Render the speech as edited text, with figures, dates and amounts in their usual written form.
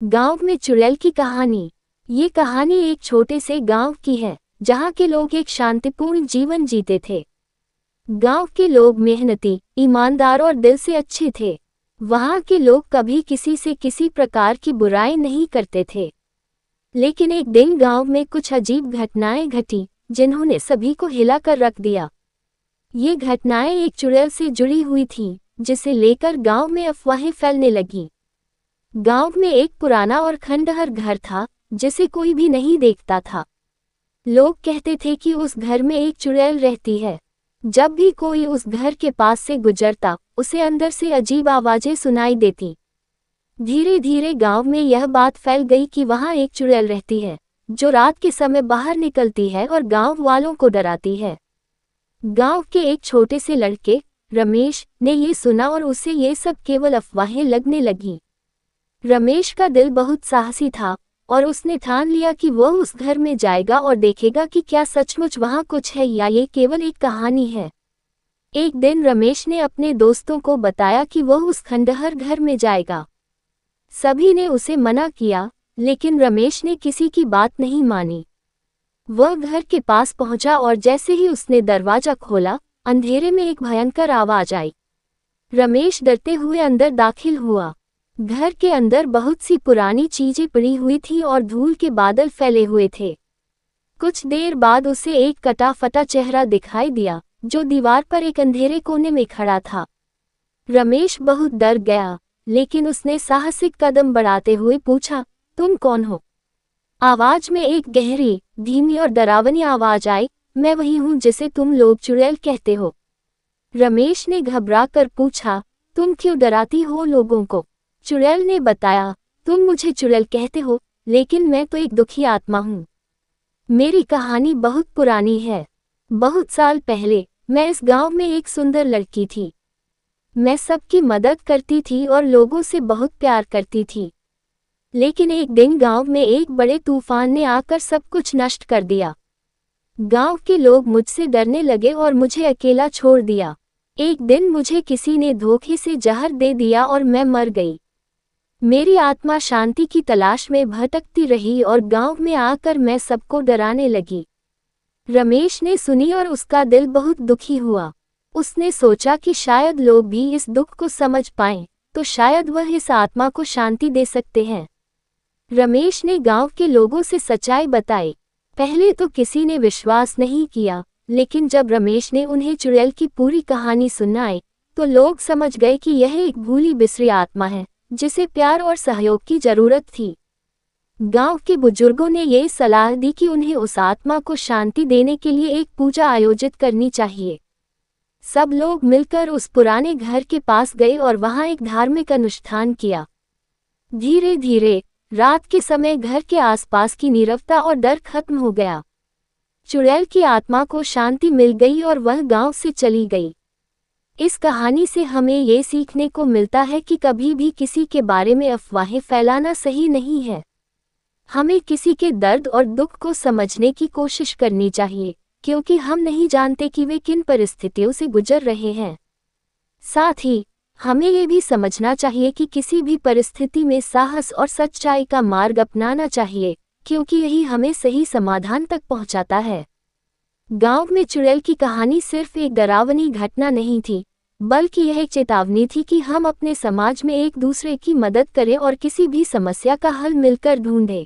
गांव में चुड़ैल की कहानी। ये कहानी एक छोटे से गांव की है जहां के लोग एक शांतिपूर्ण जीवन जीते थे। गांव के लोग मेहनती, ईमानदार और दिल से अच्छे थे। वहां के लोग कभी किसी से किसी प्रकार की बुराई नहीं करते थे। लेकिन एक दिन गांव में कुछ अजीब घटनाएं घटी जिन्होंने सभी को हिला कर रख दिया। ये घटनाएं एक चुड़ैल से जुड़ी हुई थीं, जिसे लेकर गांव में अफवाहें फैलने लगीं। गांव में एक पुराना और खंडहर घर था जिसे कोई भी नहीं देखता था। लोग कहते थे कि उस घर में एक चुड़ैल रहती है। जब भी कोई उस घर के पास से गुजरता, उसे अंदर से अजीब आवाजें सुनाई देती। धीरे धीरे गांव में यह बात फैल गई कि वहां एक चुड़ैल रहती है जो रात के समय बाहर निकलती है और गांव वालों को डराती है। गांव के एक छोटे से लड़के रमेश ने ये सुना और उसे ये सब केवल अफवाहें लगने लगीं। रमेश का दिल बहुत साहसी था और उसने ठान लिया कि वह उस घर में जाएगा और देखेगा कि क्या सचमुच वहां कुछ है या ये केवल एक कहानी है। एक दिन रमेश ने अपने दोस्तों को बताया कि वह उस खंडहर घर में जाएगा। सभी ने उसे मना किया, लेकिन रमेश ने किसी की बात नहीं मानी। वह घर के पास पहुंचा और जैसे ही उसने दरवाजा खोला, अंधेरे में एक भयंकर आवाज आई। रमेश डरते हुए अंदर दाखिल हुआ। घर के अंदर बहुत सी पुरानी चीजें पड़ी हुई थीं और धूल के बादल फैले हुए थे। कुछ देर बाद उसे एक कटा फटा चेहरा दिखाई दिया जो दीवार पर एक अंधेरे कोने में खड़ा था। रमेश बहुत डर गया, लेकिन उसने साहसिक कदम बढ़ाते हुए पूछा, तुम कौन हो? आवाज में एक गहरी, धीमी और डरावनी आवाज आई, मैं वही हूँ जिसे तुम लोग चुड़ैल कहते हो। रमेश ने घबरा कर पूछा, तुम क्यों डराती हो लोगों को? चुड़ैल ने बताया, तुम मुझे चुड़ैल कहते हो, लेकिन मैं तो एक दुखी आत्मा हूँ। मेरी कहानी बहुत पुरानी है। बहुत साल पहले मैं इस गांव में एक सुंदर लड़की थी। मैं सबकी मदद करती थी और लोगों से बहुत प्यार करती थी। लेकिन एक दिन गांव में एक बड़े तूफान ने आकर सब कुछ नष्ट कर दिया। गांव के लोग मुझसे डरने लगे और मुझे अकेला छोड़ दिया। एक दिन मुझे किसी ने धोखे से जहर दे दिया और मैं मर गई। मेरी आत्मा शांति की तलाश में भटकती रही और गांव में आकर मैं सबको डराने लगी। रमेश ने सुनी और उसका दिल बहुत दुखी हुआ। उसने सोचा कि शायद लोग भी इस दुख को समझ पाएं, तो शायद वह इस आत्मा को शांति दे सकते हैं। रमेश ने गांव के लोगों से सच्चाई बताई। पहले तो किसी ने विश्वास नहीं किया, लेकिन जब रमेश ने उन्हें चुड़ैल की पूरी कहानी सुनाई, तो लोग समझ गए कि यह एक भूली बिसरी आत्मा है जिसे प्यार और सहयोग की जरूरत थी। गांव के बुजुर्गों ने ये सलाह दी कि उन्हें उस आत्मा को शांति देने के लिए एक पूजा आयोजित करनी चाहिए। सब लोग मिलकर उस पुराने घर के पास गए और वहां एक धार्मिक अनुष्ठान किया। धीरे धीरे रात के समय घर के आसपास की नीरवता और डर खत्म हो गया। चुड़ैल की आत्मा को शांति मिल गई और वह गांव से चली गई। इस कहानी से हमें ये सीखने को मिलता है कि कभी भी किसी के बारे में अफवाहें फैलाना सही नहीं है। हमें किसी के दर्द और दुख को समझने की कोशिश करनी चाहिए, क्योंकि हम नहीं जानते कि वे किन परिस्थितियों से गुजर रहे हैं। साथ ही हमें ये भी समझना चाहिए कि किसी भी परिस्थिति में साहस और सच्चाई का मार्ग अपनाना चाहिए, क्योंकि यही हमें सही समाधान तक पहुंचाता है। गांव में चुड़ैल की कहानी सिर्फ एक डरावनी घटना नहीं थी, बल्कि यह एक चेतावनी थी कि हम अपने समाज में एक दूसरे की मदद करें और किसी भी समस्या का हल मिलकर ढूंढें।